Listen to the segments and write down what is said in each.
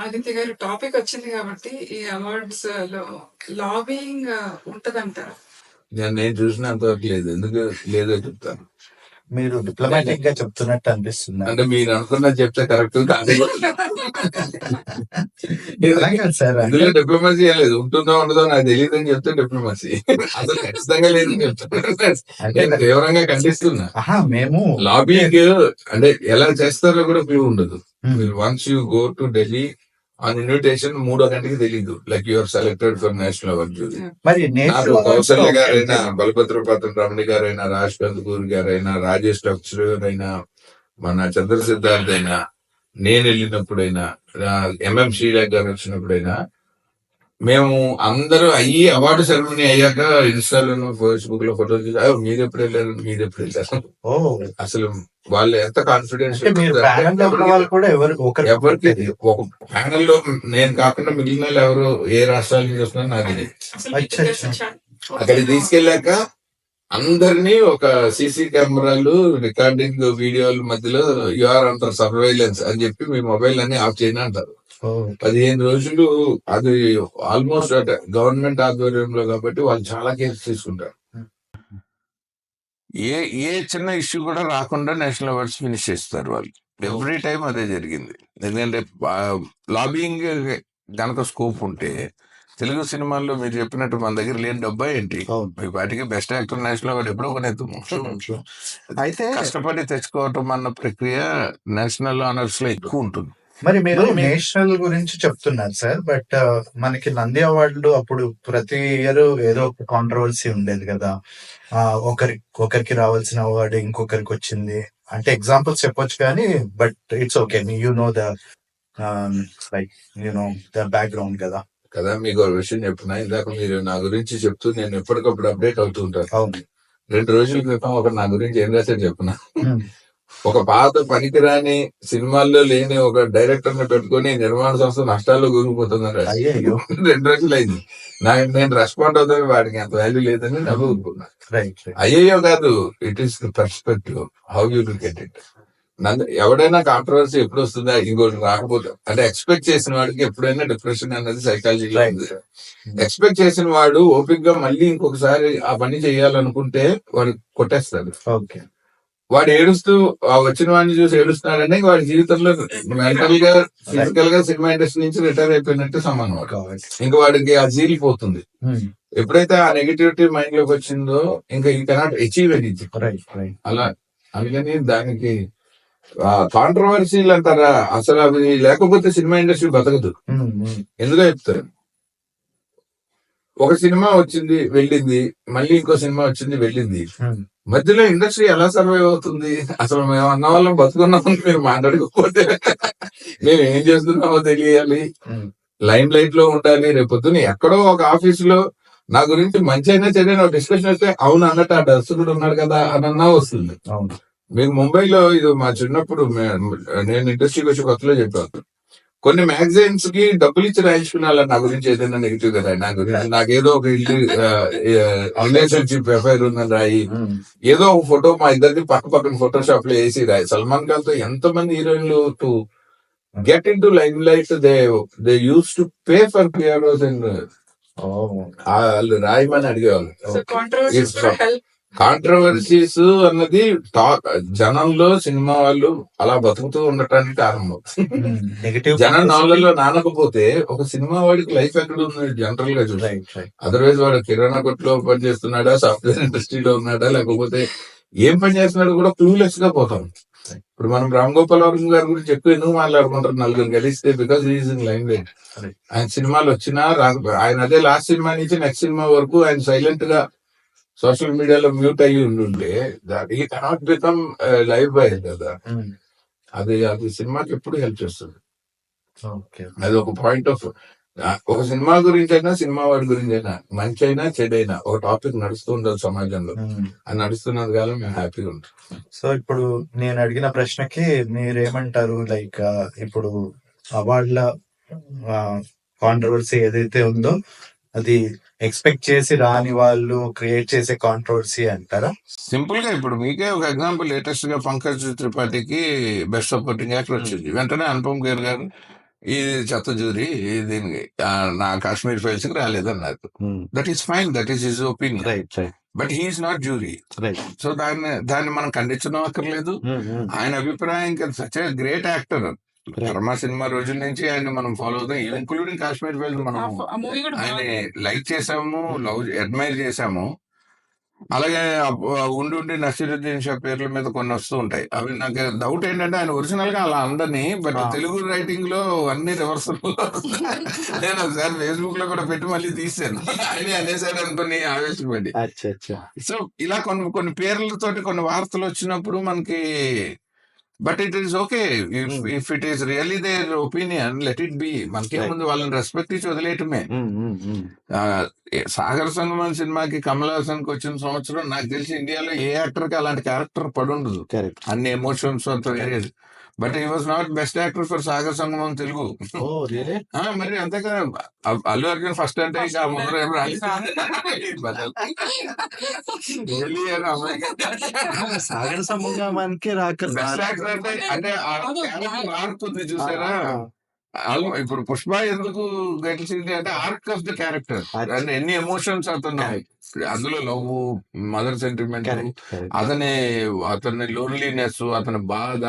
ఆదిత్య గారు టాపిక్ వచ్చింది కాబట్టి ఈ అవార్డ్స్ లో లాబింగ్ ఉంటదంటారా? నేను చూసినంత వరకు లేదు. ఎందుకు లేదో చెప్తాను. మీరు డిప్లొమాటిక్ గా చెప్తున్నట్టు అనిపిస్తుంది. అంటే మీరు అనుకున్నది చెప్తే కరెక్ట్ కాదు. సార్ ఇందులో డిప్లొమసీ ఏం లేదు. ఉంటుందో ఉండదో నాకు తెలియదు అని చెప్తే డిప్లొమసీ. అసలు ఖచ్చితంగా లేదని చెప్తాను. నేను తీవ్రంగా ఖండిస్తున్నా. మేము లాబింగ్ అంటే ఎలా చేస్తారో కూడా క్లూ ఉండదు. Once you go to Delhi on invitation 3 గంటకి తెలీదు like your selected for national award jury. మరి నాకు కౌశల్య గారైనా, బలభద్రపాత్ర రమణి గారైనా, రాజ్ కందుకూరి గారైనా, రాజేష్ లక్ష్మణ్ గారైనా, మన చంద్ర సిద్ధార్థ్ అయినా, నేను వెళ్ళినప్పుడైనా, ఎంఎం శ్రీలేఖ గారు వచ్చినప్పుడైనా, మేము అందరూ అవార్డు సెరమనీ అయ్యాక ఇన్స్టాలోను ఫేస్బుక్ లో ఫోటోలు చూసి మీరు ఎప్పుడు వెళ్ళారు. అసలు వాళ్ళు ఎంత కాన్ఫిడెన్స్ ఎవరికి ఒక ప్యానెల్ లో నేను కాకుండా మిగిలిన వాళ్ళు ఎవరు ఏ రాష్ట్రాల నుంచి వస్తున్నారు నాకు తెలియదు. అక్కడికి తీసుకెళ్ళాక అందరినీ ఒక సీసీ కెమెరాలు రికార్డింగ్ వీడియోల మధ్యలో యూఆర్ అంటారు సర్వైలెన్స్ అని చెప్పి మీ మొబైల్ అన్ని ఆఫ్ చేయని అంటారు. 15 రోజులు అది ఆల్మోస్ట్ గవర్నమెంట్ ఆధ్వర్యంలో కాబట్టి వాళ్ళు చాలా కేర్స్ తీసుకుంటారు. ఏ చిన్న ఇష్యూ కూడా రాకుండా నేషనల్ అవార్డ్స్ ఫినిష్ చేస్తారు వాళ్ళు. ఎవ్రీ టైం అదే జరిగింది. ఎందుకంటే లాబింగ్ కనుక స్కోప్ ఉంటే తెలుగు సినిమాల్లో మీరు చెప్పినట్టు మన దగ్గర లేని డబ్బా ఏంటి, వాటికి బెస్ట్ యాక్టర్ నేషనల్ అవార్డు ఎప్పుడో కొనేద్దాము. అయితే కష్టపడి తెచ్చుకోవటం అన్న ప్రక్రియ నేషనల్ ఆనర్స్ లో ఎక్కువ ఉంటుంది. మరి మీరు నేషనల్ గురించి చెప్తున్నారు సార్, బట్ మనకి నంది అవార్డులు అప్పుడు ప్రతి ఇయర్ ఏదో ఒక కాంట్రవర్సీ ఉండేది కదా. ఒకరికి రావాల్సిన అవార్డు ఇంకొకరికి వచ్చింది అంటే ఎగ్జాంపుల్స్ చెప్పొచ్చు కానీ, but it's okay, you know the like you know the background కదా. మీకు ఒక విషయం చెప్పిన, ఇందాక మీరు నా గురించి చెప్తూ నేను ఎప్పటికప్పుడు అప్డేట్ అవుతూ ఉంటాను. అవును. 2 రోజుల క్రితం ఒక నా గురించి ఏం రాశారు చెప్పిన, ఒక పాత పనికిరాని సినిమాల్లో లేని ఒక డైరెక్టర్ ని పెట్టుకుని నిర్మాణ సంస్థ నష్టాల్లో కూరుకుపోతుందని 2 రోజులు అయింది. నేను రెస్పాండ్ అవుతాను, వాడికి అంత వాల్యూ లేదని నవ్వుకున్నా. అయ్యో కాదు, it is the perspective how you look at it. ఎవడైనా కాంట్రవర్సీ ఎప్పుడు వస్తుందా, ఇంకోటి రాకపోతే అంటే ఎక్స్పెక్ట్ చేసిన వాడికి ఎప్పుడైనా డిప్రెషన్ అనేది సైకాలజీలో ఉంది. ఎక్స్పెక్ట్ చేసిన వాడు ఓపిక్ గా మళ్ళీ ఇంకొకసారి ఆ పని చేయాలనుకుంటే వాడు కొట్టేస్తాడు. వాడు ఏడుస్తూ వచ్చిన వాడిని చూసి ఏడుస్తున్నాడని వాడి జీవితంలో మెంటల్ గా ఫిజికల్ గా సినిమా ఇండస్ట్రీ నుంచి రిటైర్ అయిపోయినట్టు సమానం. ఇంకా వాడికి ఆ జీలిపోతుంది. ఎప్పుడైతే ఆ నెగిటివిటీ మైండ్ లోకి వచ్చిందో ఇంకా ఈ కెనాట్ అచీవ్ ఎనీథింగ్. అలా అందుకని దానికి కాంట్రవర్సీలు అంటారా, అసలు అవి లేకపోతే సినిమా ఇండస్ట్రీ బతకదు. ఎందుకో చెప్తారు, ఒక సినిమా వచ్చింది వెళ్ళింది, మళ్ళీ ఇంకో సినిమా వచ్చింది వెళ్ళింది, మధ్యలో ఇండస్ట్రీ ఎలా సర్వైవ్ అవుతుంది? అసలు మేము అన్న వాళ్ళం బతుకున్నామని మీరు మాట్లాడకపోతే మేము ఏం చేస్తున్నామో తెలియాలి, లైమ్ లైట్ లో ఉండాలి. రేపొద్దున ఎక్కడో ఒక ఆఫీస్ లో నా గురించి మంచి అయినా చెడైనా డిస్కషన్ వస్తే అవును అన్నట్టు ఆ దర్శకుడు ఉన్నాడు కదా అన్నా వస్తుంది. మీకు ముంబైలో ఇది మా చిన్నప్పుడు నేను ఇండస్ట్రీకి వచ్చి కొత్తలో చెప్పాను, కొన్ని మ్యాగజైన్స్ కి డబ్బులు ఇచ్చి రాయించుకున్నా నా గురించి ఏదైనా నెగిటివ్ కదా, నా గురించి నాకేదో ఒక ఇల్లు రిలేషన్షిప్ ఎఫ్ఐఆర్ ఉందని రాయి, ఏదో ఒక ఫోటో మా ఇద్దరికి పక్కన ఫోటోషాప్ లో వేసి రాయి. సల్మాన్ ఖాన్ తో ఎంతమంది హీరోయిన్లు to get in to lime light they use to pay for PROs and వాళ్ళు రాయమని అడిగేవాళ్ళు. కాంట్రవర్సీస్ అన్నది జనంలో సినిమా వాళ్ళు అలా బతుకుతూ ఉండటానికి కారణం. జనం నాళ్ళలో నానకపోతే ఒక సినిమా వాడికి లైఫ్ ఎక్కడ ఉంది జనరల్ గా చూసి. అదర్వైజ్ వాడు కిరాణా కొట్లో పనిచేస్తున్నాడా, సాఫ్ట్వేర్ ఇండస్ట్రీలో ఉన్నాడా, లేకపోతే ఏం పని చేస్తున్నాడో కూడా క్లూలెస్ గా పోతాం. ఇప్పుడు మనం రామ్ గోపాల్ వర్మ గారి గురించి ఎక్కువ ఎందుకు మాట్లాడుకుంటారు నలుగురు కలిస్తే, because is in lime light. ఆయన సినిమాలు వచ్చినా ఆయన అదే లాస్ట్ సినిమా నుంచి నెక్స్ట్ సినిమా వరకు ఆయన సైలెంట్ గా సోషల్ మీడియాలో మ్యూట్ అయ్యి ఉండుంటే ఈ కెనాట్ బికమ్ లైవ్ బాయ్ కదా. అది సినిమాకి ఎప్పుడు హెల్ప్ చేస్తుంది. అది ఒక పాయింట్ ఆఫ్ ఒక సినిమా గురించి అయినా, సినిమా వాడి గురించి అయినా, మంచి అయినా చెడైనా ఒక టాపిక్ నడుస్తూ ఉండాలి సమాజంలో. అది నడుస్తున్నది కాదు, మేము హ్యాపీగా ఉంటాం. సో ఇప్పుడు నేను అడిగిన ప్రశ్నకి మీరేమంటారు? లైక్ ఇప్పుడు అవార్డుల కాంట్రవర్సీ ఏదైతే ఉందో అది ఎక్స్పెక్ట్ చేసి రాని వాళ్ళు క్రియేట్ చేసే కాంట్రవర్సీ అంటారా? సింపుల్ గా ఇప్పుడు మీకే ఒక ఎగ్జాంపుల్, లేటెస్ట్ గా పంకజ్ త్రిపాఠికి బెస్ట్ సపోర్టింగ్ యాక్టర్ వచ్చింది, వెంటనే అనుపమ్ ఖేర్ గారు ఇది చెత్త జూరీ దీనికి నా కాశ్మీర్ ఫైల్స్ కి రాలేదన్నారు. That is fine, that is his opinion, right right but he is not jury. Right so దాన్ని మనం ఖండించడం అక్కర్లేదు. ఆయన అభిప్రాయం such a great actor. Dharma cinema రోజుల నుంచి ఆయన మనం ఫాలో అవుతాం, ఇంక్లూడింగ్ కాశ్మీర్ ఫైల్స్ మనం ఆ మూవీ కూడా ఆయన బాగుంది. లైక్ చేసాము, లవ్ అడ్మైర్ చేసాము. అలాగే ఉండి ఉండి నసీరుద్దీన్ షా పేర్ల మీద కొన్ని వస్తూ ఉంటాయి. అవి నాకు డౌట్ ఏంటంటే ఆయన ఒరిజినల్ గా అలా అందని, బట్ తెలుగు రైటింగ్ లో అన్ని రివర్స్. నేను ఒకసారి ఫేస్బుక్ లో కూడా పెట్టి మళ్ళీ తీసాను, ఆయన అనేసాడు అనుకుని ఆవేశపడి. అచ్చా అచ్చా సో ఇలా కొన్ని కొన్ని పేర్లతోటి కొన్ని వార్తలు వచ్చినప్పుడు మనకి, but it is okay if it is really their opinion, let it be. మనకేముంది, వాళ్ళని రెస్పెక్ట్ ఇచ్చి వదిలేయటమే. ఆ, సాగర సంగమం సినిమాకి కమల్ హాసన్ కి వచ్చిన సంవత్సరం నాకు తెలిసి ఇండియాలో ఏ యాక్టర్ కి అలాంటి క్యారెక్టర్ పడుండదు, కరెక్ట్. అన్ని ఎమోషన్స్ అంతా వేరే. But he was not best actor for Sagar Sangamam Telugu. Oh really మరి అంతేగా, అల్లు అర్జున్ ఫస్ట్ అంటే ఇక ఆ ముందర ఏం రాలేదు. Really అని అమ్మాయి సాగర సంగమానికి రాక బెస్ట్ యాక్టర్ అంటే ఆ character arc ఉంది చూసారా. ఇప్పుడు పుష్ప ఎందుకు గెలిచింది అంటే ఆర్క్ ఆఫ్ ద క్యారెక్టర్, అంటే ఎన్ని ఎమోషన్స్ అతను అందులో, లవ్, మదర్ సెంటిమెంట్, అతని లోన్లీనెస్, అతని బాధ,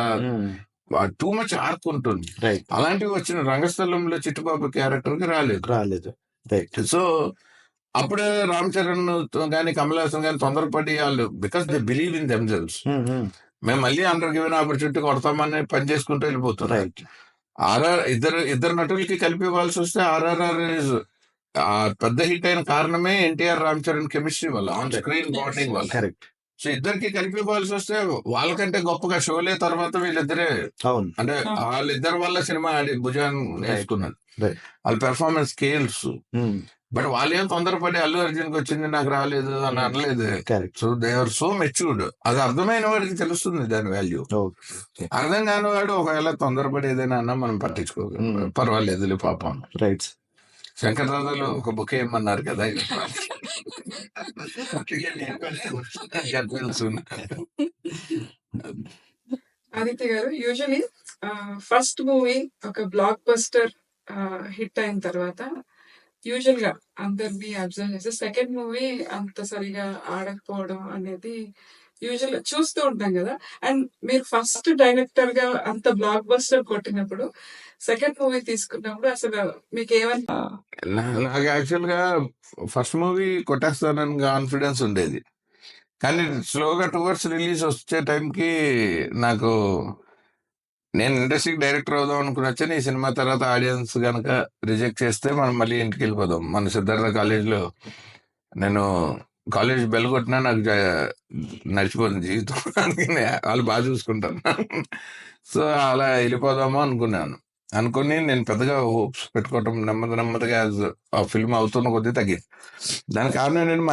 టూ మచ్ ఆర్క్ ఉంటుంది. రైట్ అలాంటివి వచ్చిన రంగస్థలంలో చిట్టుబాబు క్యారెక్టర్ కి రాలేదు. రాలేదు. రైట్ సో అప్పుడే రామ్ చరణ్ గానీ కమల్ హాసన్ గానీ తొందరపడి వాళ్ళు, because they believe in themselves, మేము మళ్ళీ అండర్ గివెన్ ఆపర్చునిటీ కొడతామని పని చేసుకుంటూ వెళ్ళిపోతున్నారు. రైట్ ఇద్దరు నటులకి కలిపి ఇవ్వాల్సి వస్తే ఆర్ఆర్ఆర్ పెద్ద హిట్ అయిన కారణమే ఎన్టీఆర్ రామ్ చరణ్ కెమిస్ట్రీ వల్ల, ఆన్ స్క్రీన్ బాండింగ్ వల్ల. కరెక్ట్. సో ఇద్దరికి కలిపి ఇవ్వాల్సి వస్తే వాళ్ళకంటే గొప్పగా షోలే తర్వాత వీళ్ళిద్దరే, అవును అంటే వాళ్ళిద్దరి వల్ల సినిమా ఆడి భుజాన్ని నేర్చుకున్నారు. Right. వాళ్ళ పెర్ఫార్మెన్స్ స్కేల్స్. బట్ వాళ్ళేం తొందరపడి అల్లు అర్జున్ కి వచ్చింది నాకు రాలేదు అని అనలేదు. Correct. So they are so matured. అది అర్థమైన వాడికి తెలుస్తుంది దాని వాల్యూ. అర్థం కాని వాడు ఒకవేళ తొందరపడి ఏదైనా అన్నా మనం పట్టించుకోగలం, పర్వాలేదు పాపం. రైట్. శంకర్దాదాలో ఒక బుక్ ఏమన్నారు కదా, ఆదిత్య గారు, యూజువలీ ఫస్ట్ మూవీ ఒక బ్లాక్ బస్టర్ హిట్ అయిన తర్వాత యూజువల్ గా అందరినీ అబ్జర్వ్ చేస్తే సెకండ్ మూవీ అంత సరిగా ఆడకపోవడం అనేది యూజువల్ చూస్తూ ఉంటాం కదా. అండ్ మీరు ఫస్ట్ డైరెక్టర్ గా అంత బ్లాక్ బస్టర్ కొట్టినప్పుడు సెకండ్ మూవీ తీసుకున్నప్పుడు అసలు మీకు ఏమని? నాకు యాక్చువల్ గా ఫస్ట్ మూవీ కొట్టేస్తానని కాన్ఫిడెన్స్ ఉండేది, కానీ స్లోగా టువర్డ్స్ రిలీజ్ వచ్చే టైంకి నాకు, నేను ఇండస్ట్రీకి డైరెక్టర్ అవుదాం అనుకుని వచ్చాను. ఈ సినిమా తర్వాత ఆడియన్స్ గనక రిజెక్ట్ చేస్తే మనం మళ్ళీ ఇంటికి వెళ్ళిపోదాం. మన సిద్ధార్థ కాలేజ్లో నేను కాలేజ్ బెల్ కొట్టినా నాకు నడిచిపోతుంది జీవితం, వాళ్ళు బాగా చూసుకుంటారు. సో అలా వెళ్ళిపోదాము అనుకుని నేను పెద్దగా హోప్స్ పెట్టుకోవటం నెమ్మదిగా ఆ ఫిల్మ్ అవుతున్న కొద్దీ తగ్గింది. దానికి కారణం ఏంటంటే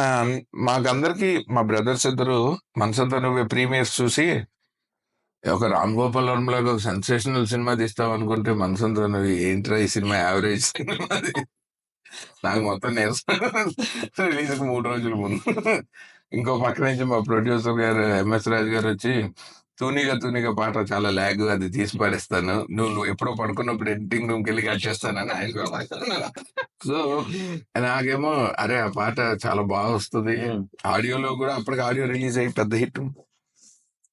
మాకందరికి మా బ్రదర్స్ ఇద్దరు మనసంతా నువ్వే ప్రీమియర్స్ చూసి, ఒక రామ్ గోపాల్ వర్మలాగా ఒక సెన్సేషనల్ సినిమా తీస్తాం అనుకుంటే మనసంతా నువ్వు ఏంట్రా ఈ సినిమా యావరేజ్ సినిమా, నాకు మొత్తం నీరసం. రిలీజ్ 3 రోజుల ముందు ఇంకో పక్క నుంచి మా ప్రొడ్యూసర్ గారు ఎంఎస్ రాజు గారు వచ్చి, తూనిగా పాట చాలా లాగ్, అది తీసి పడేస్తాను, నువ్వు ఎప్పుడో పడుకున్నప్పుడు ఎడిటింగ్ రూమ్కి వెళ్ళి కట్ చేస్తానని ఆయన. సో నాకేమో అరే ఆ పాట చాలా బాగా వస్తుంది, ఆడియోలో కూడా అప్పటికి ఆడియో రిలీజ్ అయ్యి పెద్ద హిట్.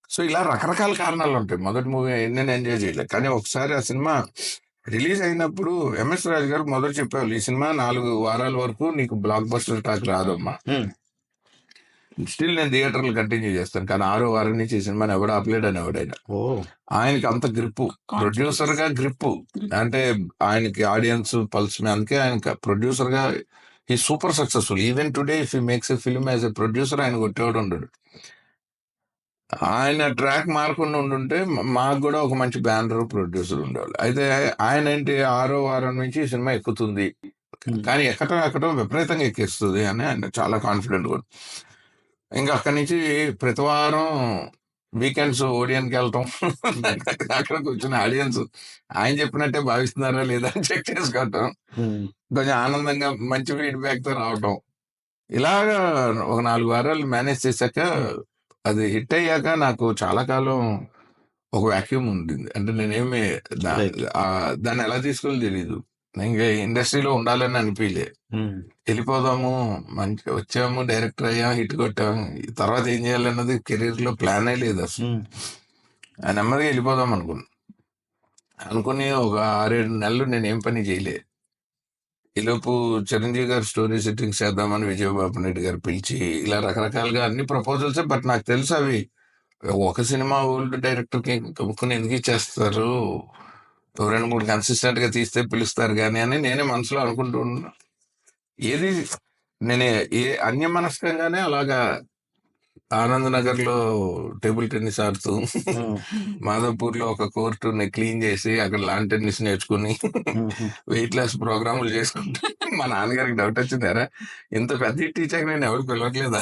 సో ఇలా రకరకాల కారణాలు ఉంటాయి. మొదటి మూవీ నేను ఎంజాయ్ చేయలేదు, కానీ ఒకసారి ఆ సినిమా రిలీజ్ అయినప్పుడు ఎంఎస్ రాజు గారు మొదలు చెప్పేవాళ్ళు, ఈ సినిమా 4 వారాల వరకు నీకు బ్లాక్ బస్టర్ టాక్ రాదమ్మా. స్టిల్ నేను థియేటర్లు కంటిన్యూ చేస్తాను, కానీ 6వ వారం నుంచి ఈ సినిమాని ఎవడు ఆపలేడు అని ఎవడైనా. ఆయనకి అంత గ్రిప్పు, ప్రొడ్యూసర్ గా గ్రిప్పు, అంటే ఆయనకి ఆడియన్స్ పల్స్. అందుకే ఆయన ప్రొడ్యూసర్ గా ఈ super successful. Even today if he makes a film as a producer ఆయన కొట్టేవాడు ఉండడు. ఆయన ట్రాక్ మారకుండా ఉండుంటే మాకు కూడా ఒక మంచి బ్యానర్ ప్రొడ్యూసర్ ఉండేవాళ్ళు. అయితే ఆయన ఏంటి 6వ వారం నుంచి ఈ సినిమా ఎక్కుతుంది, కానీ ఎక్కడం విపరీతంగా ఎక్కిస్తుంది అని ఆయన చాలా కాన్ఫిడెంట్ కూడా. ఇంకా అక్కడి నుంచి ప్రతి వారం వీకెండ్స్ ఓడియన్కి వెళ్ళటం, అక్కడ కూర్చుని ఆడియన్స్ ఆయన చెప్పినట్టే భావిస్తున్నారా లేదా అని చెక్ చేసుకోవటం, కొంచెం ఆనందంగా మంచి ఫీడ్బ్యాక్ తో రావటం. ఇలాగా ఒక 4 వారాలు మేనేజ్ చేశాక, అది హిట్ అయ్యాక నాకు చాలా కాలం ఒక వాక్యూమ్ ఉండింది. అంటే నేనేమి దా రైట్. దాన్ని ఎలా తీసుకోవాలో తెలీదు. ఇంక ఇండస్ట్రీలో ఉండాలని అనిపియలే. వెళ్ళిపోదాము, మంచి వచ్చాము, డైరెక్టర్ అయ్యాం, హిట్ కొట్టాము. ఈ తర్వాత ఏం చేయాలన్నది కెరీర్‌లో ప్లానే లేదసలు. నెమ్మదిగా వెళ్ళిపోదాం అనుకుని ఒక 6, 7 నెలలు నేనేం పని చేయలే. ఈలోపు చిరంజీవి గారు స్టోరీ సెట్టింగ్స్ చేద్దామని విజయబాబు నాయుడు గారు పిలిచి ఇలా రకరకాలుగా అన్ని ప్రపోజల్సే. బట్ నాకు తెలుసు అవి ఒక సినిమా ఓల్డ్ డైరెక్టర్‌కి కనుక్కొని ఎందుకు ఇచ్చేస్తారు? 2, 3 కన్సిస్టెంట్ గా తీస్తే పిలుస్తారు గానీ అని నేనే మనసులో అనుకుంటూ ఉన్నా. ఏది నేను అన్యమనస్కంగానే అలాగా ఆనంద్ నగర్ లో టేబుల్ టెన్నిస్ ఆడుతూ మాధవపూర్ లో ఒక కోర్టుని క్లీన్ చేసి అక్కడ లాన్ టెన్నిస్ నేర్చుకుని వెయిట్ లాస్ ప్రోగ్రాములు చేసుకుంటే మా నాన్నగారికి డౌట్ వచ్చిందారా, ఇంత పెద్ద హిట్ ఇచ్చాక నేను ఎవరు పిలవట్లేదా?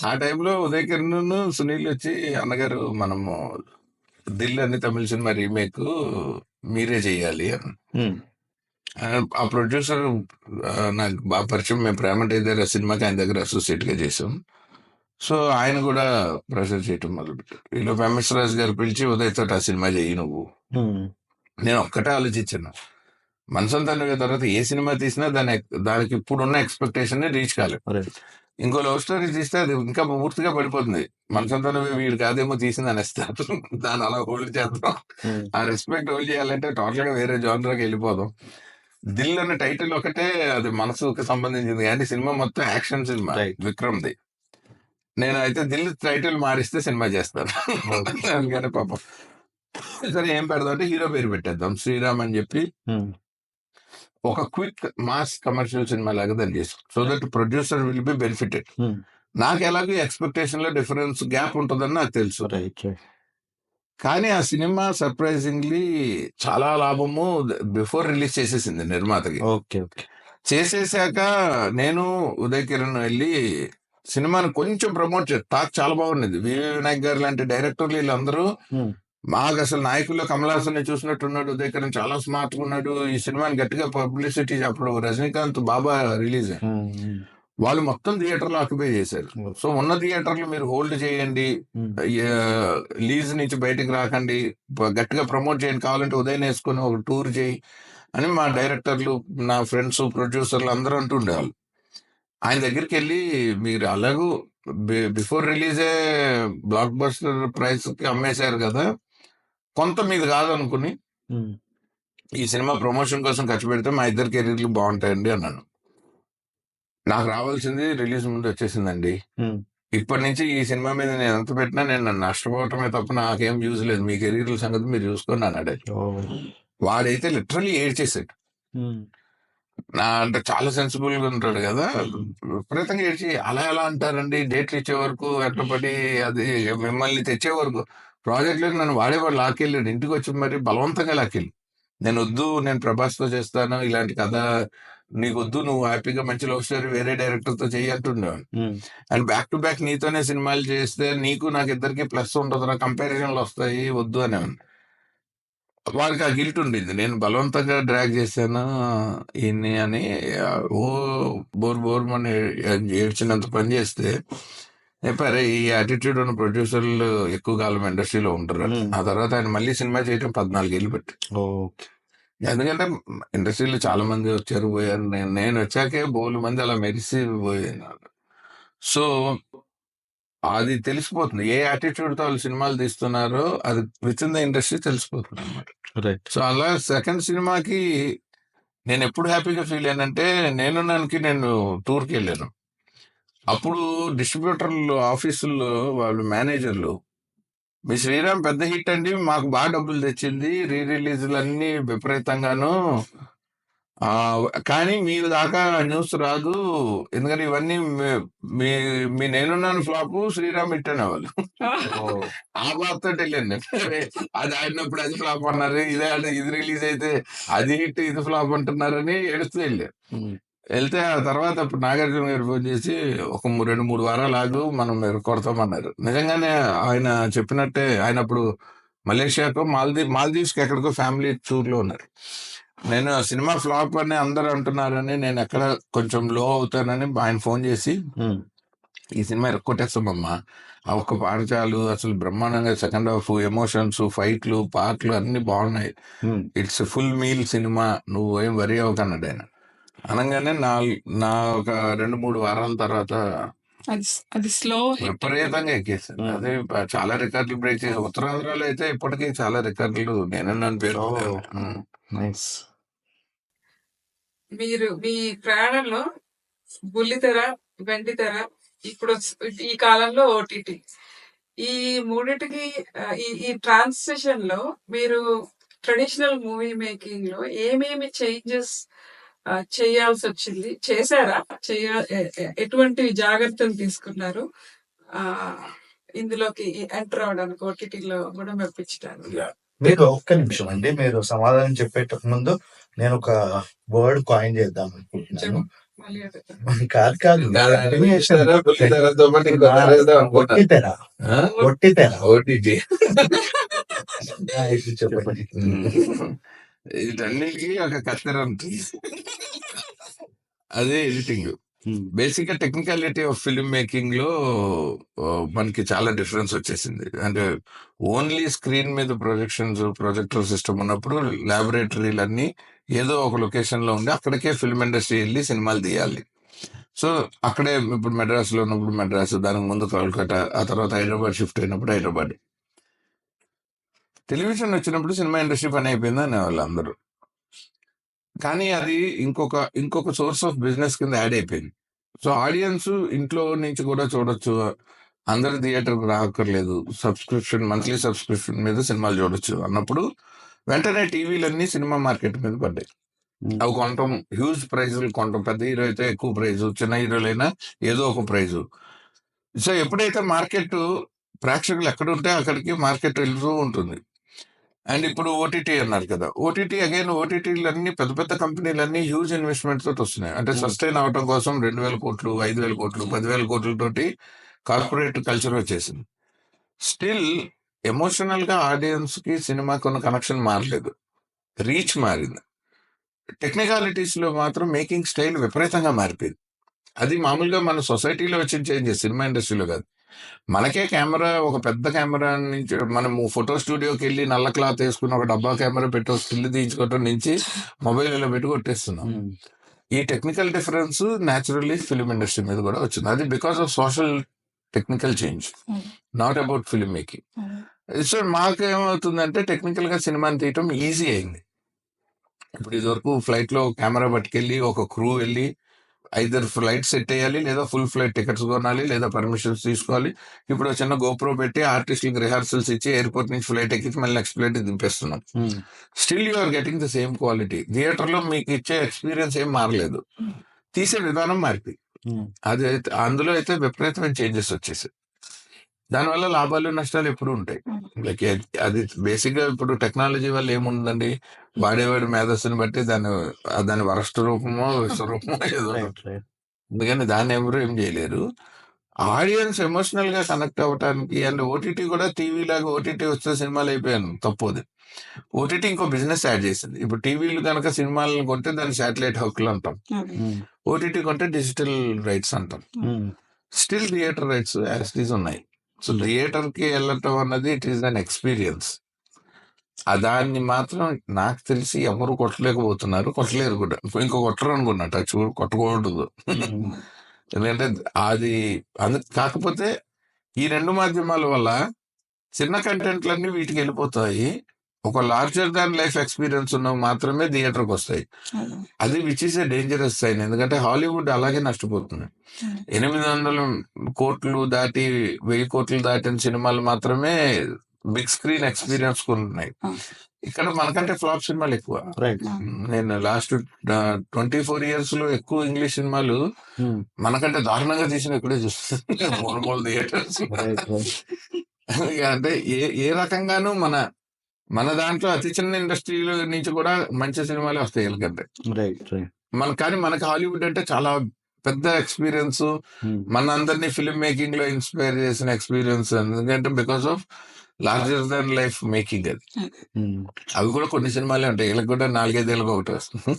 ఆ టైంలో ఉదయ్ కిరణ్ సునీల్ వచ్చి, అన్నగారు మనము దిల్ అని తమిళ సినిమా రీమేక్ మీరే చెయ్యాలి అని. ఆ ప్రొడ్యూసర్ నాకు బాగా పరిచయం. మేము ప్రేమ టైదర్ సినిమాకి ఆయన దగ్గర అసోసియేట్ గా చేసాం. సో ఆయన కూడా ప్రెషర్ చేయటం మొదలుపెట్టారు. ఈలోపు ఎంఎస్ రాజు గారు పిలిచి ఉదయ్ తోటి ఆ సినిమా చెయ్యి నువ్వు. నేను ఒక్కటే ఆలోచించాను, మనసంతా నువ్వే తర్వాత ఏ సినిమా తీసినా దానికి ఇప్పుడున్న ఎక్స్పెక్టేషన్ రీచ్ కాలేదు. ఇంకో లవ్ స్టోరీ తీస్తే అది ఇంకా పూర్తిగా పడిపోతుంది. మనసంతా నువ్వే వీడు కాదేమో తీసింది అనేస్తారు. దాన్ని అలా హోల్డ్ చేస్తాం. ఆ రెస్పెక్ట్ హోల్డ్ చేయాలంటే టోటల్ గా వేరే జానర్కి వెళ్ళిపోదాం. దిల్ అనే టైటిల్ ఒకటే అది మనసుకు సంబంధించింది, కానీ సినిమా మొత్తం యాక్షన్ సినిమా విక్రమ్ది. నేను అయితే దిల్ టైటిల్ మారిస్తే సినిమా చేస్తాను. అందుకని పాపం సరే ఏం పెడదాం అంటే హీరో పేరు పెట్టేద్దాం శ్రీరామ్ అని చెప్పి ఒక క్విక్ మాస్ కమర్షియల్ సినిమా లాగా దాన్ని చేసాం. So that producer will be benefited. నాకు ఎలాగో ఎక్స్పెక్టేషన్ లో డిఫరెన్స్ గ్యాప్ ఉంటుందని నాకు తెలుసు. కానీ ఆ సినిమా సర్ప్రైజింగ్లీ చాలా లాభము బిఫోర్ రిలీజ్ చేసేసింది నిర్మాతకి. చేసేసాక నేను ఉదయ్ కిరణ్ వెళ్ళి సినిమాను కొంచెం ప్రమోట్ టాక్ చాలా బాగుండేది. వివి వినాయక్ గారు లాంటి డైరెక్టర్లు వీళ్ళందరూ మాకు అసలు నాయకుల్లో కమల్ హాసన్ ని చూసినట్టున్నాడు, ఉదయ్ కిరణ్ చాలా స్మార్ట్ గా ఉన్నాడు, ఈ సినిమాని గట్టిగా పబ్లిసిటీ. అప్పుడు రజనీకాంత్ బాబా రిలీజ్ వాళ్ళు మొత్తం థియేటర్లు ఆక్యుపై చేశారు. సో ఉన్న థియేటర్లు మీరు హోల్డ్ చేయండి, లీజ్ నుంచి బయటకు రాకండి, గట్టిగా ప్రమోట్ చేయండి, కావాలంటే ఉదయం వేసుకుని ఒక టూర్ చేయి అని మా డైరెక్టర్లు, నా ఫ్రెండ్స్, ప్రొడ్యూసర్లు అందరూ అంటుండేవాళ్ళు. ఆయన దగ్గరికి వెళ్ళి మీరు అలాగూ బిఫోర్ రిలీజే బ్లాక్ బస్టర్ ప్రైస్ కి అమ్మేశారు కదా, కొంత మీది కాదనుకుని ఈ సినిమా ప్రమోషన్ కోసం ఖర్చు పెడితే మా ఇద్దరు కెరీర్లు బాగుంటాయండి అన్నాను. నాకు రావాల్సింది రిలీజ్ ముందు వచ్చేసిందండి. ఇప్పటి నుంచి ఈ సినిమా మీద నేను ఎంత పెట్టినా నేను నష్టపోవటమే తప్ప నాకేం యూజ్ లేదు, మీ కెరీర్ల సంగతి మీరు చూసుకొని అన్నాడు. వాడైతే లిటరలీ ఏడ్చేసాడు. అంటే చాలా సెన్సిబుల్ గా ఉంటాడు కదా, విపరీతంగా ఏడ్చి అలా ఎలా అంటారండి, డేట్లు ఇచ్చే వరకు ఎట్లపడి అది మిమ్మల్ని తెచ్చే వరకు ప్రాజెక్ట్ లో నన్ను వాడేవాడు లాక్కెళ్ళాడు. ఇంటికి వచ్చి మరి బలవంతంగా లాక్కెళ్ళి, నేను వద్దు, నేను ప్రభాస్ తో చేస్తాను ఇలాంటి కథ, నీకు వద్దు, నువ్వు హ్యాపీగా మంచి లవ్ స్టోరీ వేరే డైరెక్టర్ తో చెయ్యంటుండేవాడు. అండ్ బ్యాక్ టు బ్యాక్ నీతోనే సినిమాలు చేస్తే నీకు నాకు ఇద్దరికి ప్లస్ ఉంటుంది, కంపారిజన్లు వస్తాయి, వద్దు అనేవాడు. వాడికి ఆ గిల్ట్ ఉండింది, నేను బలవంతంగా డ్రాగ్ చేశాను ఈయన్ని అని. ఓ బోర్మని ఏడ్చినంత పని చేస్తే చెప్పారు, ఈ యాటిట్యూడ్ ఉన్న ప్రొడ్యూసర్లు ఎక్కువ కాలం ఇండస్ట్రీలో ఉంటారు. ఆ తర్వాత ఆయన మళ్ళీ సినిమా చేయడం 14 ఏళ్ళు పెట్టి. ఎందుకంటే ఇండస్ట్రీలో చాలా మంది వచ్చారు పోయారు, నేను వచ్చాకే బోలు మంది అలా మెరిసి పోయినారు. సో అది తెలిసిపోతుంది, ఏ యాటిట్యూడ్ తో వాళ్ళు సినిమాలు తీస్తున్నారో అది విత్ ఇన్ ద ఇండస్ట్రీ తెలిసిపోతుంది అనమాట. సో అలా సెకండ్ సినిమాకి నేను ఎప్పుడు హ్యాపీగా ఫీల్ అయ్యానంటే, నేను టూర్కి వెళ్ళాను. అప్పుడు డిస్ట్రిబ్యూటర్లు ఆఫీసుల్లో వాళ్ళు మేనేజర్లు, మీ శ్రీరామ్ పెద్ద హిట్ అండి, మాకు బాగా డబ్బులు తెచ్చింది, రీ రిలీజ్లు అన్ని విపరీతంగాను, కానీ మీ దాకా న్యూస్ రాదు, ఎందుకంటే ఇవన్నీ మీ నేనున్నాను ఫ్లాప్, శ్రీరామ్ హిట్ అనేవాళ్ళు. ఆ బాధతో వెళ్ళండి. అది ఆడినప్పుడు అది ఫ్లాప్ అన్నారు, ఇది రిలీజ్ అయితే అది హిట్ ఇది ఫ్లాప్ అంటున్నారని ఏడుస్తూ వెళ్ళారు. వెళ్తే ఆ తర్వాత అప్పుడు నాగార్జున గారు ఫోన్ చేసి ఒక 2-3 వారాలు ఆగు, మనం కొడతామన్నారు. నిజంగానే ఆయన చెప్పినట్టే ఆయన అప్పుడు మలేషియాకో మాల్దీవ్స్ కి ఎక్కడికో ఫ్యామిలీ టూర్ లో ఉన్నారు. నేను సినిమా ఫ్లాప్ అని అందరు అంటున్నారని, నేను ఎక్కడ కొంచెం లో అవుతానని ఆయన ఫోన్ చేసి ఈ సినిమా కొట్టేస్తామమ్మా, ఆ ఒక్క పాట చాలు, అసలు బ్రహ్మాండంగా సెకండ్ హాఫ్ ఎమోషన్స్, ఫైట్లు, పాటలు అన్ని బాగున్నాయి, ఇట్స్ ఫుల్ మీల్ సినిమా, నువ్వు ఏం వరి అవ్వకన్నాడు ఆయన. అనగానే నా ఒక 2-3 వారాల తర్వాత అది స్లో విపరీతంగా ఎక్కేసాను. అదే చాలా రికార్డులు బ్రేక్ చేసి, ఉత్తరాంధ్రలో అయితే ఇప్పటికీ చాలా రికార్డులు నేనన్నాను పేరు. నైస్. మీరు మీ ప్రయాణంలో బుల్లితెర, వెండితెర, ఇప్పుడు ఈ కాలంలో ఓటీటీ, ఈ మూడిటికి ఈ ట్రాన్సిషన్ లో మీరు ట్రెడిషనల్ మూవీ మేకింగ్ లో ఏమేమి చేంజెస్ చేయాల్సి వచ్చింది, చేశారా, ఎటువంటి జాగ్రత్తలు తీసుకున్నారు ఇందులోకి ఎంటర్ అవడానికి, ఓటీటీలో కూడా మెప్పించడానికి? మీరు ఒక్క నిమిషం అండి, మీరు సమాధానం చెప్పేట ముందు నేను ఒక వర్డ్ కాయిన్ చేద్దాం అనుకుంటున్నాను. మళ్ళీ అడుగుతా. కాదు కాదు, continuation. ఒట్టి తెర, ఆ? ఒట్టి తెర. ఓటీటీ ఇప్పుడు చెప్పండి. వీటన్నిటికీ ఒక కత్తెర ఉంటుంది, అదే ఎడిటింగ్. బేసిక్ గా టెక్నికాలిటీ ఆఫ్ ఫిల్మ్ మేకింగ్ లో మనకి చాలా డిఫరెన్స్ వచ్చేసింది. అంటే ఓన్లీ స్క్రీన్ మీద ప్రొజెక్టర్ సిస్టమ్ ఉన్నప్పుడు ల్యాబొరేటరీలన్నీ ఏదో ఒక లొకేషన్ లో ఉండి అక్కడికే ఫిల్మ్ ఇండస్ట్రీ వెళ్ళి సినిమాలు తీయాలి. సో అక్కడే ఇప్పుడు మెడ్రాస్ లో ఉన్నప్పుడు మెడ్రాస్, దానికి ముందు కోల్కతా, ఆ తర్వాత హైదరాబాద్ షిఫ్ట్ అయినప్పుడు హైదరాబాద్. టెలివిజన్ వచ్చినప్పుడు సినిమా ఇండస్ట్రీ పని అయిపోయింది అనేవాళ్ళు అందరూ. కానీ అది ఇంకొక సోర్స్ ఆఫ్ బిజినెస్ కింద యాడ్ అయిపోయింది. సో ఆడియన్స్ ఇంట్లో నుంచి కూడా చూడొచ్చు, అందరు థియేటర్కి రాక్కర్లేదు, మంత్లీ సబ్స్క్రిప్షన్ మీద సినిమాలు చూడొచ్చు అన్నప్పుడు వెంటనే టీవీలన్నీ సినిమా మార్కెట్ మీద పడ్డాయి. అవి కొనటం, హ్యూజ్ ప్రైజులు కొనటం, పెద్ద హీరో అయితే ఎక్కువ ప్రైజు, చిన్న హీరోలైనా ఏదో ఒక ప్రైజు. సో ఎప్పుడైతే మార్కెట్, ప్రేక్షకులు ఎక్కడ ఉంటే అక్కడికి మార్కెట్ వెళ్తూ ఉంటుంది. అండ్ ఇప్పుడు ఓటీటీ అన్నారు కదా, ఓటీటీలన్నీ పెద్ద పెద్ద కంపెనీలన్నీ హ్యూజ్ ఇన్వెస్ట్మెంట్ తోటి వస్తున్నాయి. అంటే సస్టైన్ అవటం కోసం 2,000 కోట్లు, 5,000 కోట్లు, 10,000 కోట్లతోటి కార్పొరేట్ కల్చర్ వచ్చేసింది. స్టిల్ ఎమోషనల్ గా ఆడియన్స్ కి సినిమాకి ఉన్న కనెక్షన్ మారలేదు, రీచ్ మారింది. టెక్నికాలిటీస్ లో మాత్రం మేకింగ్ స్టైల్ విపరీతంగా మారిపోయింది. అది మామూలుగా మన సొసైటీలో వచ్చిన చేంజెస్, సినిమా ఇండస్ట్రీలో కాదు. మనకే కెమెరా, ఒక పెద్ద కెమెరా నుంచి మనము ఫోటో స్టూడియోకి వెళ్ళి నల్ల క్లాత్ వేసుకుని ఒక డబ్బా కెమెరా పెట్టి స్టిల్ తీయించుకోవటం నుంచి మొబైల్ ఇలా పెట్టి కొట్టేస్తున్నాం. ఈ technical difference naturally film industry మీద కూడా వచ్చింది. అది because of social technical change, not about film making. So మాకేమవుతుందంటే టెక్నికల్ గా సినిమాని తీయటం ఈజీ అయింది. ఇప్పుడు ఇదివరకు ఫ్లైట్ లో కెమెరా పట్టుకెళ్ళి ఒక క్రూ వెళ్ళి ఐదర్ ఫ్లైట్ సెట్ అయ్యాలి, లేదా ఫుల్ ఫ్లైట్ టికెట్స్ కొనాలి, లేదా పర్మిషన్స్ తీసుకోవాలి. ఇప్పుడు చిన్న గోప్రో పెట్టి ఆర్టిస్టులకి రిహార్సల్స్ ఇచ్చి ఎయిర్పోర్ట్ నుంచి ఫ్లైట్ ఎక్కించి మళ్ళీ నెక్స్ట్ ఫ్లైట్ దింపేస్తున్నాం. Still you are getting the same quality. Theatre లో మీకు ఇచ్చే ఎక్స్పీరియన్స్ ఏం మారలేదు, తీసే విధానం మారిపోయింది. అది అందులో అయితే విపరీతమైన చేంజెస్ వచ్చేసాయి. దానివల్ల లాభాలు నష్టాలు ఎప్పుడు ఉంటాయి. లైక్ అది బేసిక్ గా ఇప్పుడు టెక్నాలజీ వల్ల ఏముందండి, వాడేవాడి మేధస్సుని బట్టి దాని వరస్ట్ రూపమో విశ్వరూపమో ఏదో. అందుకని దాన్ని ఎవరు ఏం చేయలేరు. ఆడియన్స్ ఎమోషనల్ గా కనెక్ట్ అవ్వటానికి, అండ్ ఓటీటీ కూడా టీవీ లాగా ఓటీటీ వస్తే సినిమాలు అయిపోయాను తప్పదు. ఓటీటీ ఇంకో బిజినెస్ యాడ్ చేసింది. ఇప్పుడు టీవీలు కనుక సినిమాలను కొంటే దాన్ని శాటిలైట్ హక్కులు అంటాం, ఓటీటీ కొంటే డిజిటల్ రైట్స్ అంటాం. Still theatre rights as it is ఉన్నాయి. సో థియేటర్ కి వెళ్ళటం అన్నది ఇట్ ఈస్ అన్ ఎక్స్పీరియన్స్. దాన్ని మాత్రం నాకు తెలిసి ఎవరు కొట్టలేరు కూడా. ఇంకో కొట్టరు అనుకున్నట్టు, కొట్టకూడదు. ఎందుకంటే అది కాకపోతే ఈ రెండు మాధ్యమాల వల్ల చిన్న కంటెంట్లన్నీ వీటికి వెళ్ళిపోతాయి. ఒక లార్జర్ దాన్ లైఫ్ ఎక్స్పీరియన్స్ ఉన్నవి మాత్రమే థియేటర్కి వస్తాయి. అది which is a dangerous sign. ఎందుకంటే హాలీవుడ్ అలాగే నష్టపోతుంది. 800 కోట్లు దాటి 1000 కోట్లు దాటిన సినిమాలు మాత్రమే బిగ్ స్క్రీన్ ఎక్స్పీరియన్స్ ఉన్నాయి. ఇక్కడ మనకంటే ఫ్లాప్ సినిమాలు ఎక్కువ. నేను లాస్ట్ 24 years లో ఎక్కువ ఇంగ్లీష్ సినిమాలు మనకంటే దారుణంగా తీసిన ఇక్కడే చూస్తాను థియేటర్స్. అంటే ఏ రకంగానూ మన దాంట్లో అతి చిన్న ఇండస్ట్రీలో నుంచి కూడా మంచి సినిమాలే వస్తాయి ఎందుకంటే. కానీ మనకి హాలీవుడ్ అంటే చాలా పెద్ద ఎక్స్పీరియన్స్, మన అందరినీ ఫిల్మ్ మేకింగ్ లో ఇన్స్పైర్ చేసిన ఎక్స్పీరియన్స్. ఎందుకంటే because of larger than life making. అది అవి కూడా కొన్ని సినిమాలే ఉంటాయి, వీళ్ళకి కూడా 4-5 ఏళ్ళకి ఒకటి వస్తుంది.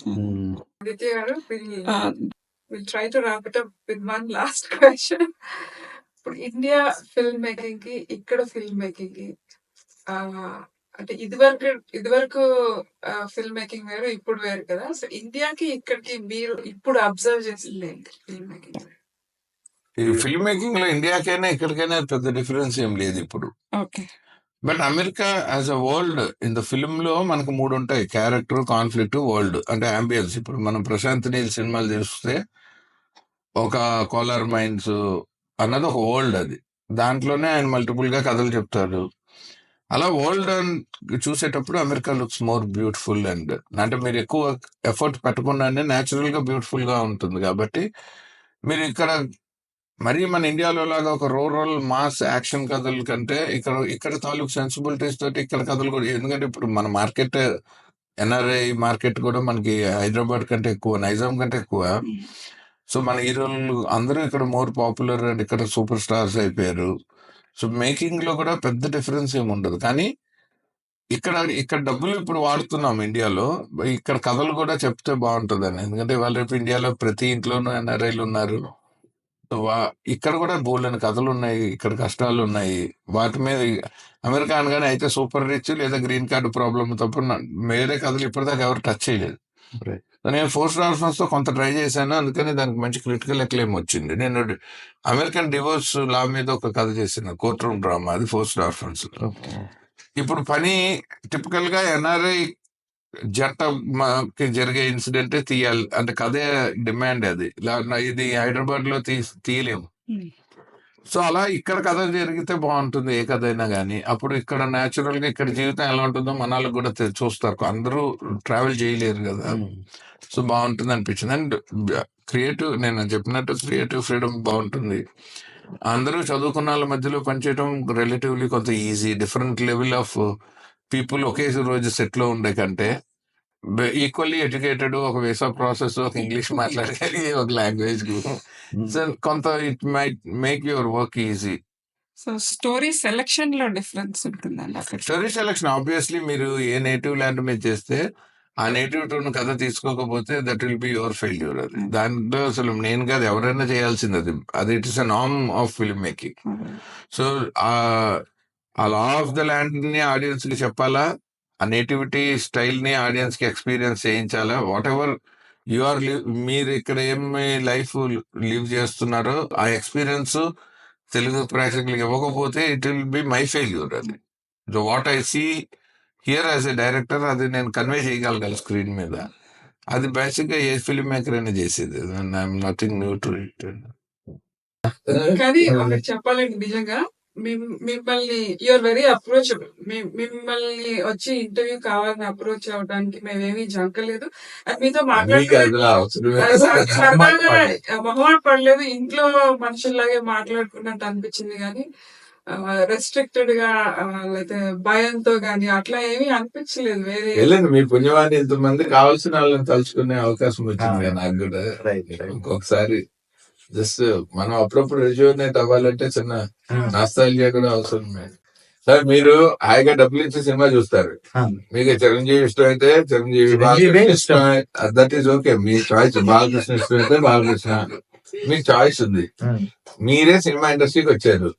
We'll try to wrap it up with one last question. ఇప్పుడు ఇండియా ఫిల్మ్ మేకింగ్ కి ఇక్కడ ఫిల్మ్ మేకింగ్ కి అంటే ఇదివరకు ఫిల్మ్ మేకింగ్ వేరు ఇప్పుడు వేరు కదా. సో ఇండియాకి ఇక్కడికి మీరు ఇప్పుడు అబ్జర్వ్ చేసింది ఏంటి ఫిల్మ్ మేకింగ్? ఈ ఫిల్మ్ మేకింగ్ లో ఇండియాకైనా ఇక్కడికైనా పెద్ద డిఫరెన్స్ ఏం లేదు ఇప్పుడు. Okay. But America as a world in the film లో మనకు 3 ఉంటాయి: క్యారెక్టర్, కాన్ఫ్లిక్ట్, వరల్డ్ అంటే అంబియన్స్. ఇప్పుడు మనం ప్రశాంత్ నీల్ సినిమాలు చూస్తే ఒక కోలార్ మైన్స్ అన్నది ఒక వరల్డ్, అది దాంట్లోనే ఆయన మల్టిపుల్ గా కథలు చెప్తారు. అలా వరల్డ్ చూసేటప్పుడు America looks more beautiful and అంటే మీరు ఎక్కువ ఎఫర్ట్ పెట్టకుండానే న్యాచురల్ గా బ్యూటిఫుల్ గా ఉంటుంది. కాబట్టి మీరు ఇక్కడ మరీ మన ఇండియాలో లాగా ఒక రూరల్ మాస్ యాక్షన్ కథల కంటే ఇక్కడ తాలూకు సెన్సిబిలిటీస్ తోటి ఇక్కడ కథలు కూడా, ఎందుకంటే ఇప్పుడు మన మార్కెట్ ఎన్ఆర్ఐ మార్కెట్ కూడా మనకి హైదరాబాద్ కంటే ఎక్కువ, నైజాం కంటే ఎక్కువ. సో మన హీరోలు అందరూ ఇక్కడ మోర్ పాపులర్ అండ్ ఇక్కడ సూపర్ స్టార్స్ అయిపోయారు. సో మేకింగ్ లో కూడా పెద్ద డిఫరెన్స్ ఏమి ఉండదు. కానీ ఇక్కడ డబ్బులు ఇప్పుడు వాడుతున్నాం ఇండియాలో, ఇక్కడ కథలు కూడా చెప్తే బాగుంటుందని. ఎందుకంటే వాళ్ళు రేపు ఇండియాలో ప్రతి ఇంట్లోనూ ఎన్ఆర్ఐలు ఉన్నారు. ఇక్కడ కూడా బోల్డెని కథలు ఉన్నాయి, ఇక్కడ కష్టాలు ఉన్నాయి. వాటి మీద అమెరికా అనగానే అయితే సూపర్ రిచ్ లేదా గ్రీన్ కార్డు ప్రాబ్లమ్ తప్ప వేరే కథలు ఇప్పటిదాకా ఎవరు టచ్ చేయలేదు. నేను 4 స్టార్ తో కొంత ట్రై చేశాను, అందుకని దానికి మంచి క్రిటికల్ అక్లెయిమ్ వచ్చింది. నేను అమెరికన్ డివోర్స్ లా మీద ఒక కథ చేసిన కోర్ట్ రూమ్ డ్రామా, అది 4 స్టార్ ఫన్స్. ఇప్పుడు పని టిపికల్ గా ఎన్ఆర్ఐ జంటకి జరిగే ఇన్సిడెంటే తీయాలి అంటే కథే డిమాండ్. అది ఇది హైదరాబాద్ లో తీయలేము. సో అలా ఇక్కడ కథ జరిగితే బాగుంటుంది, ఏ కథ అయినా కానీ. అప్పుడు ఇక్కడ న్యాచురల్ గా ఇక్కడ జీవితం ఎలా ఉంటుందో మనాలకు కూడా చూస్తారు. అందరూ ట్రావెల్ చేయలేరు కదా. సో బాగుంటుంది అనిపించింది. అండ్ క్రియేటివ్, నేను చెప్పినట్టు క్రియేటివ్ ఫ్రీడమ్ బాగుంటుంది. అందరూ చదువుకున్న వాళ్ళ మధ్యలో పనిచేయడం రిలేటివ్లీ కొంత easy. Different level of people ఒకే రోజు సెట్ లో ఉండే కంటే ఈక్వల్లీ ఎడ్యుకేటెడ్, ఒక వీసా ప్రాసెస్, ఒక ఇంగ్లీష్ మాట్లాడేది, ఒక లాంగ్వేజ్ సో కొంత it might make your work easy. So story selection లో డిఫరెన్స్ ఉంటుందండి అక్కడ. స్టోరీ సెలెక్షన్ ఆబ్వియస్లీ మీరు ఏ నేటివ్ ల్యాండ్ మీద చేస్తే ఆ నేటివ్ టోన్ కథ తీసుకోకపోతే that will be your failure. అది దాంట్లో అసలు నేను కాదు, ఎవరైనా చేయాల్సింది అది it is a norm of film making. So ఆ లా ఆఫ్ ద ల్యాండ్ ని ఆడియన్స్ కి చెప్పాలా, ఆ నేటివిటీ స్టైల్ ని ఆడియన్స్ కి ఎక్స్పీరియన్స్ చేయించాలా. వాట్ ఎవర్ యు ఆర్ మీరు ఇక్కడ ఏమి లైఫ్ లివ్ చేస్తున్నారో ఆ ఎక్స్పీరియన్స్ తెలుగు ప్రేక్షకులకు ఇవ్వకపోతే it will be my failure. అది so what I see here as a director అది నేను కన్వే చేయగలగాలి స్క్రీన్ మీద. అది బేసిక్ గా ఏ ఫిల్మ్ మేకర్ అయినా చేసేది. I'm nothing new to it. కానీ ఒకటి చెప్పాలండి, నిజంగా మిమ్మల్ని యూఆర్ వెరీ అప్రోచబుల్. మిమ్మల్ని వచ్చి ఇంటర్వ్యూ కావాలని అప్రోచ్ అవడానికి మేమేమీ జంకలేదు. మీతో మొహమాట పడలేదు. ఇంట్లో మనుషుల్లాగే మాట్లాడుకున్నట్టు అనిపించింది. కానీ రెస్ట్రిక్టెడ్ గా లేకపోతే భయంతో గానీ అట్లా ఏమీ అనిపించలేదు. వేరే వెళ్ళండి, మీ పుణ్యవాణి ఇంతమంది కావాల్సిన వాళ్ళని తలుచుకునే అవకాశం వచ్చింది నాకు కూడా. ఇంకొకసారి జస్ట్ మనం అప్పుడప్పుడు రిజ్యూనేట్ అవ్వాలంటే చిన్న నాస్టాల్జియా కూడా అవసరం. సార్ మీరు హాయిగా డబ్బులు ఇచ్చి సినిమా చూస్తారు, మీకు చిరంజీవి ఇష్టం అయితే చిరంజీవి ఇష్టం, that is okay, me choice. Balakrishna ఇష్టం అయితే బాలకృష్ణ, మీకు చాయిస్ ఉంది. మీరే సినిమా ఇండస్ట్రీకి వచ్చారు.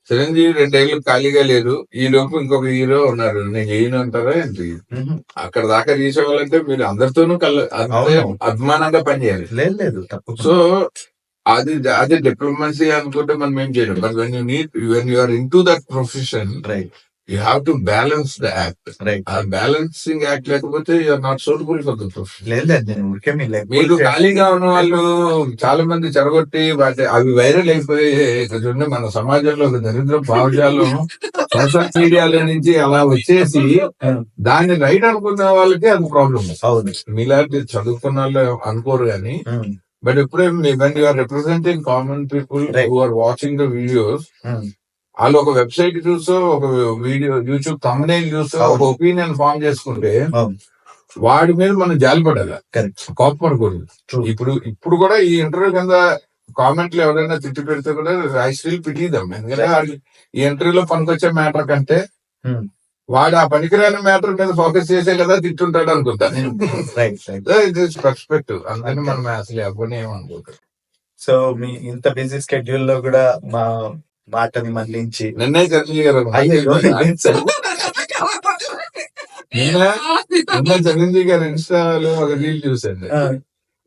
చిరంజీవి 2 ఏళ్ళు ఖాళీగా లేరు, ఈ లోపు ఇంకొక హీరో ఉన్నారు, నేను చేయను అంటారా ఏంటి? అక్కడ దాకా రీచ్ అవ్వాలంటే మీరు అందరితోనూ అభిమానంగా పనిచేయాలి. లేదు. సో అది డిప్లొమసీ అనుకుంటే మనం ఏం చేయడం. But when you are into that profession, you have to balance the act. ఆ బ్యాలెన్సింగ్ యాక్ట్ లేకపోతే you are not suitable for the profession. మీరు ఖాళీగా ఉన్న వాళ్ళు చాలా మంది చెడగొట్టి అవి వైరల్ అయిపోయి చూడండి, మన సమాజంలో ఒక దరిద్ర భావజాలం సోషల్ మీడియాలో నుంచి అలా వచ్చేసి దాన్ని రైట్ అనుకున్న వాళ్ళకి అది ప్రాబ్లం. మీలాంటి చదువుకున్న వాళ్ళు అనుకోరు కానీ. బట్ ఎప్పుడే when you are representing common people who are watching the videos, వాళ్ళు ఒక వెబ్సైట్ చూసో, ఒక వీడియో యూట్యూబ్ thumbnail చూసో ఒక ఒపీనియన్ ఫామ్ చేసుకుంటే వాడి మీద మనం జాలిపడాలి, కోపపడకూడదు. ఇప్పుడు కూడా ఈ ఇంటర్వ్యూ కింద కామెంట్లు ఎవరైనా తిట్టి పెడితే కూడా ఐ స్టిల్ పిటీ దెమ్. ఎందుకంటే ఈ ఇంటర్వ్యూలో పనికొచ్చే మ్యాటర్ కంటే వాడు ఆ పనికిరాని మ్యాటర్ మీద ఫోకస్ చేసే కదా తిట్టుంటాడు అనుకుంటాను. పర్స్పెక్టివ్. అందుకని మనం అసలు ఎవరిని ఏమనుకుంటాం. సో మీ ఇంత బిజీ స్కెడ్యూల్ లో కూడా మా మాటని మళ్ళించి నిన్నే చిరంజీవి గారు అయ్యో, నిన్న చిరంజీవి గారు ఇన్స్టాలో ఒక రీల్ చూసండి. ఆ,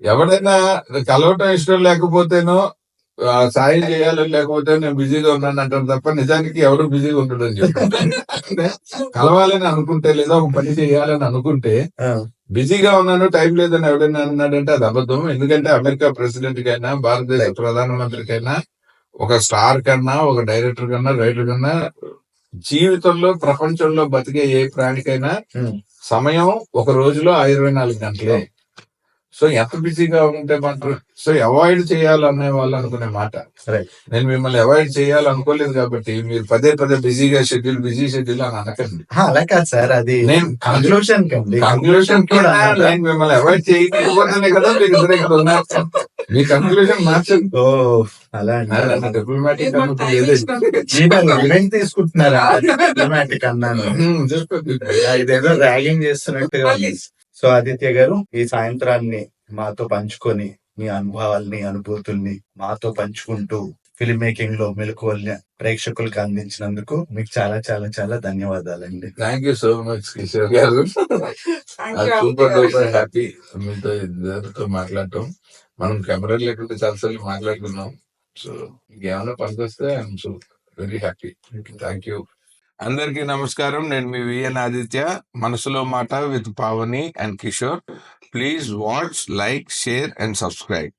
ఎవడైనా కలవటం ఇష్టం లేకపోతేనో సాయం చేయాలని లేకపోతే నేను బిజీగా ఉన్నాను అంటారు తప్ప నిజానికి ఎవరు బిజీగా ఉంటాడని చెప్పి కలవాలని అనుకుంటే లేదా ఒక పని చేయాలని అనుకుంటే ఆ, బిజీగా ఉన్నాను టైం లేదని ఎవడైనా అన్నాడంటే అది అబద్ధం. ఎందుకంటే అమెరికా ప్రెసిడెంట్ కైనా భారతదేశ ప్రధానమంత్రికైనా ఒక స్టార్ కన్నా ఒక డైరెక్టర్ కన్నా రైటర్ కన్నా జీవితంలో ప్రపంచంలో బతికే ఏ ప్రాణికైనా ఉమ్, సమయం ఒక రోజులో 24 గంటలే. సో ఎంత బిజీగా ఉంటే మాత్రం సో అవాయిడ్ చేయాలనే వాళ్ళు అనుకునే మాట. Right. నేను మిమ్మల్ని అవాయిడ్ చేయాలనుకోలేదు కాబట్టి మీరు పదే పదే బిజీ షెడ్యూల్ అని అనకండి. అలా కాదు సార్, అది నేను కంక్లూషన్ కండి. కంక్లూషన్ కూడా నేను మిమ్మల్ని అవాయిడ్ చేయకపోతేనే కదా మీరు ఇద్దరు ఇక్కడ ఉన్నారు. మీ కంక్లూషన్ మార్చండి. ఓ అలా అంటారా? డిప్లొమాటిక్ ఏమో టైం ఇచ్చినందుకు ఈవెంట్ తీసుకుంటున్నారా డిప్లొమాటిక్ అన్నాను. ఇదేదో ర్యాగింగ్ చేస్తున్నట్టుగా ఉంది. సో ఆదిత్య గారు, ఈ సాయంత్రాన్ని మాతో పంచుకొని మీ అనుభవాల్ని అనుభూతుల్ని మాతో పంచుకుంటూ ఫిల్మ్ మేకింగ్ లో మెలకువల్ని ప్రేక్షకులకు అందించినందుకు మీకు చాలా చాలా చాలా ధన్యవాదాలండి. Thank you so much Kishore garu. Super duper happy మీతో ఇద్దరితో మాట్లాడటం. మనం కెమెరా లేకుండా చాలాసార్లు మాట్లాడుకున్నాం. సో ఇంకేమైనా పనికొస్తే I'm so very happy. Thank you. అందరికీ నమస్కారం. నేను మీ VN Aditya. Manasulo Maata with Pavani and Kishore. Please watch, like, share and subscribe.